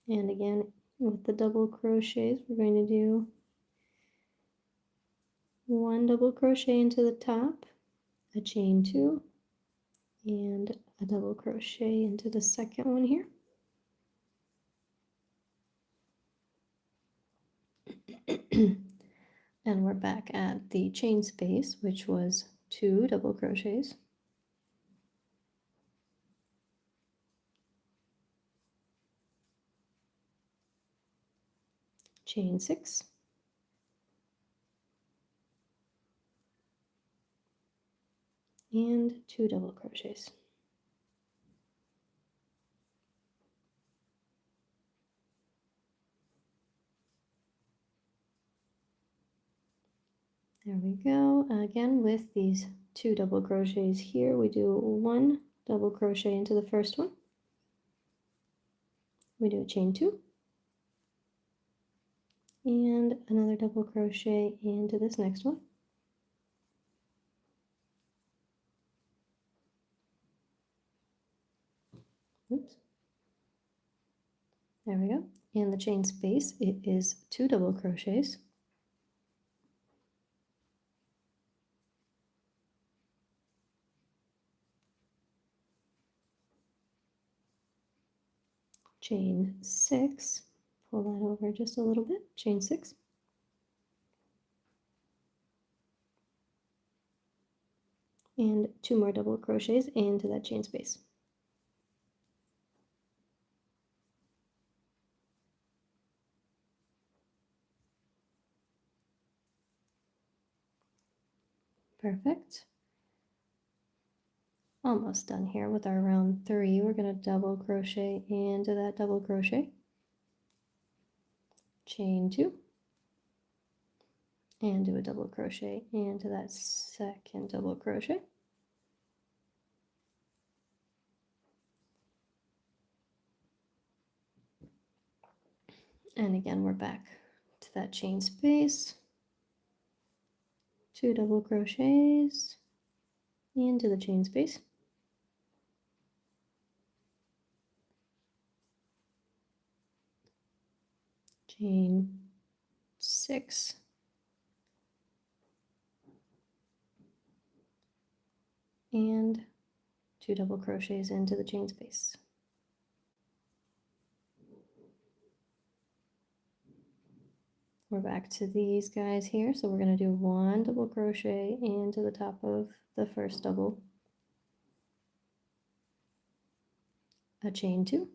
And again, with the double crochets, we're going to do 1 double crochet into the top, a chain 2, and a double crochet into the second one here. And we're back at the chain space, which was 2 double crochets. Chain 6. And 2 double crochets. There we go. Again, with these 2 double crochets here, we do 1 double crochet into the first one. We do a chain 2. And another double crochet into this next one. Oops. There we go. In the chain space, it is 2 double crochets. Chain 6, pull that over just a little bit, chain 6. And 2 more double crochets into that chain space. Perfect. Almost done here with our round 3. We're going to double crochet into that double crochet, chain 2, and do a double crochet into that second double crochet. And again, we're back to that chain space, 2 double crochets into the chain space. Chain 6, and 2 double crochets into the chain space. We're back to these guys here, so we're going to do 1 double crochet into the top of the first double, a chain 2,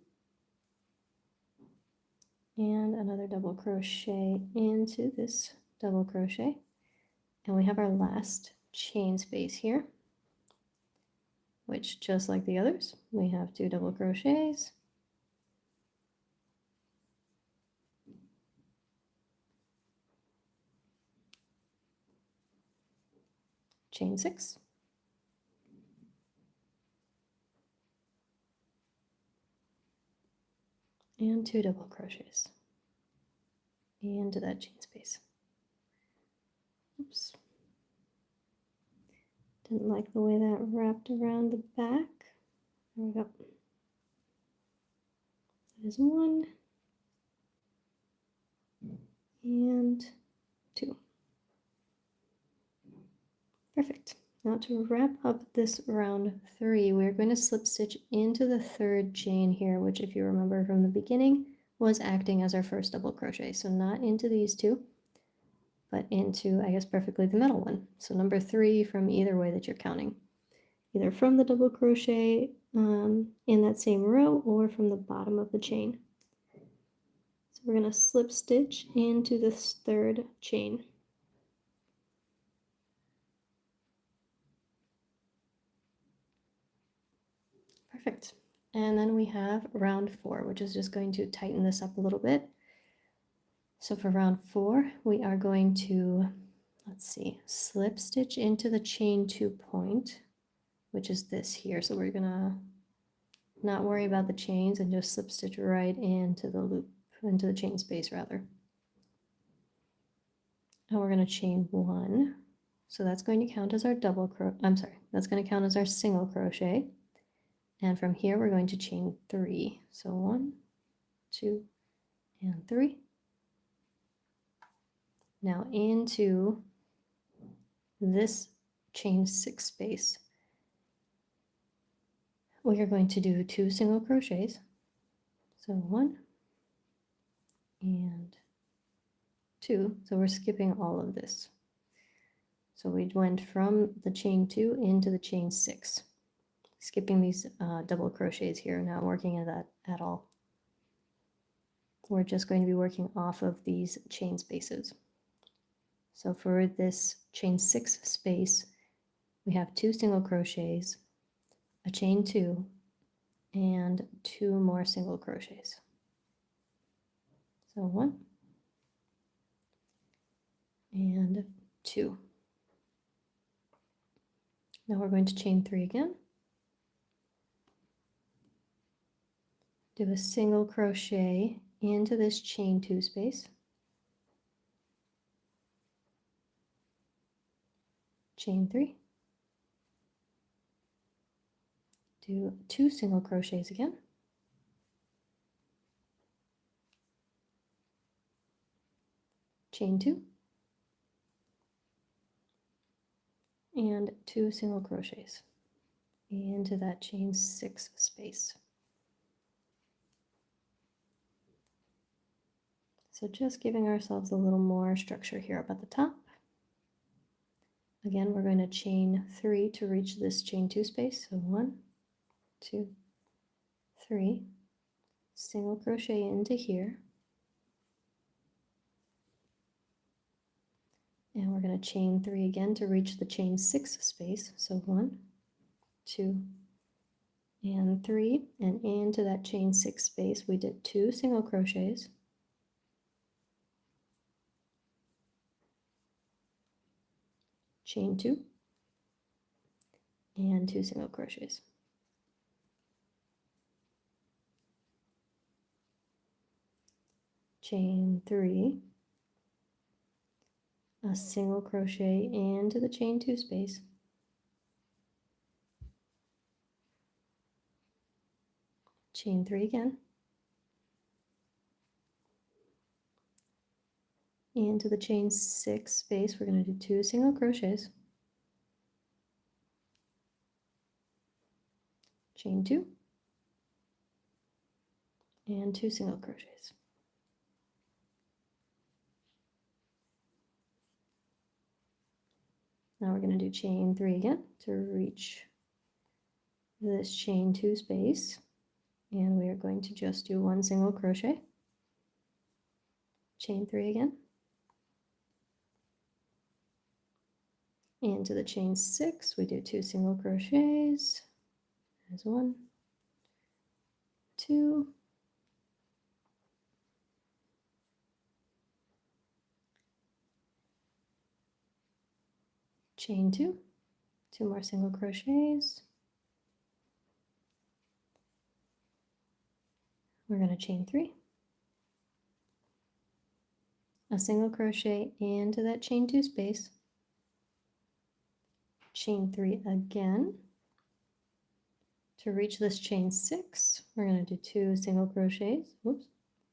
and another double crochet into this double crochet, and we have our last chain space here, which, just like the others, we have 2 double crochets, chain 6, and 2 double crochets into that chain space. Oops. Didn't like the way that wrapped around the back. There we go. That is 1 and 2. Perfect. Now to wrap up this round 3, we're going to slip stitch into the 3rd chain here, which if you remember from the beginning was acting as our first double crochet. So not into these 2, but into, I guess, perfectly the middle one. So number 3 from either way that you're counting, either from the double crochet in that same row or from the bottom of the chain. So we're going to slip stitch into this 3rd chain. Perfect. And then we have round 4, which is just going to tighten this up a little bit. So for round 4, we are going to, let's see, slip stitch into the chain 2 point, which is this here. So we're gonna not worry about the chains and just slip stitch right into the loop, into the chain space rather. And we're gonna chain 1. So that's going to count as our that's going to count as our single crochet. And from here, we're going to chain 3. So 1, 2, and 3. Now into this chain 6 space, we are going to do 2 single crochets. So 1 and 2. So we're skipping all of this. So we went from the chain 2 into the chain 6. Skipping these double crochets here, not working at that at all. We're just going to be working off of these chain spaces. So for this chain 6 space, we have 2 single crochets, a chain 2, and 2 more single crochets. So 1 and 2. Now we're going to chain 3 again. Do a single crochet into this chain 2 space, chain 3, do 2 single crochets again, chain 2, and 2 single crochets into that chain 6 space. So just giving ourselves a little more structure here up at the top. Again, we're going to chain 3 to reach this chain 2 space. So 1, 2, 3, single crochet into here. And we're going to chain 3 again to reach the chain 6 space. So 1, 2, and 3. And into that chain 6 space, we did 2 single crochets. Chain 2, and 2 single crochets. Chain 3, a single crochet into the chain 2 space, chain 3 again, into the chain 6 space, we're going to do 2 single crochets, chain 2, and 2 single crochets. Now we're going to do chain 3 again to reach this chain 2 space, and we are going to just do 1 single crochet, chain 3 again, into the chain 6, we do 2 single crochets. There's 1, 2, chain 2, 2 more single crochets. We're going to chain 3, a single crochet into that chain 2 space, chain 3 again. To reach this chain 6, we're going to do 2 single crochets, whoops,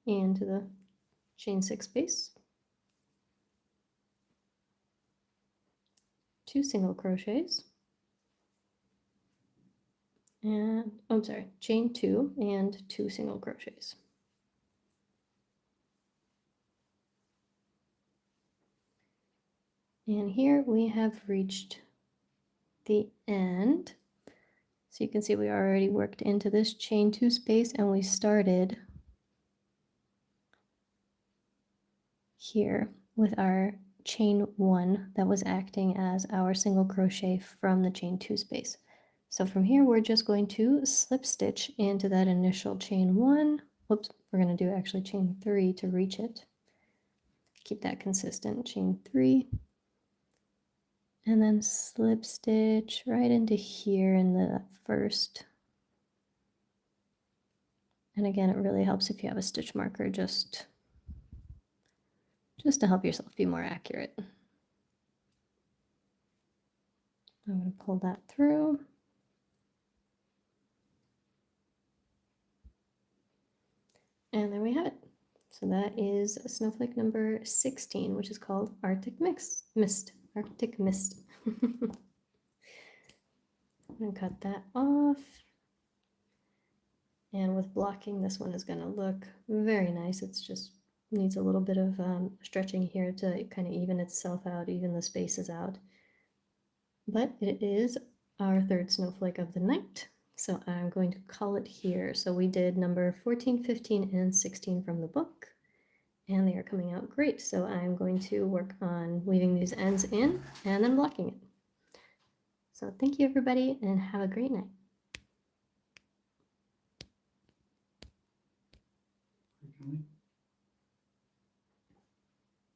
into the chain 6 space, 2 single crochets, and chain 2 and 2 single crochets. And here we have reached the end. So you can see we already worked into this chain 2 space, and we started here with our chain 1 that was acting as our single crochet from the chain 2 space. So from here we're just going to slip stitch into that initial chain 1. Whoops, we're going to do actually chain 3 to reach it. Keep that consistent, chain 3. And then slip stitch right into here in the first. And again, it really helps if you have a stitch marker just to help yourself be more accurate. I'm going to pull that through. And there we have it. So that is snowflake number 16, which is called Arctic Mist. Arctic Mist. I'm going to cut that off. And with blocking, this one is going to look very nice. It's just needs a little bit of stretching here to kind of even itself out, even the spaces out. But it is our 3rd snowflake of the night. So I'm going to call it here. So we did number 14, 15, and 16 from the book, and they are coming out great. So I'm going to work on weaving these ends in and then blocking it. So thank you everybody, and have a great night.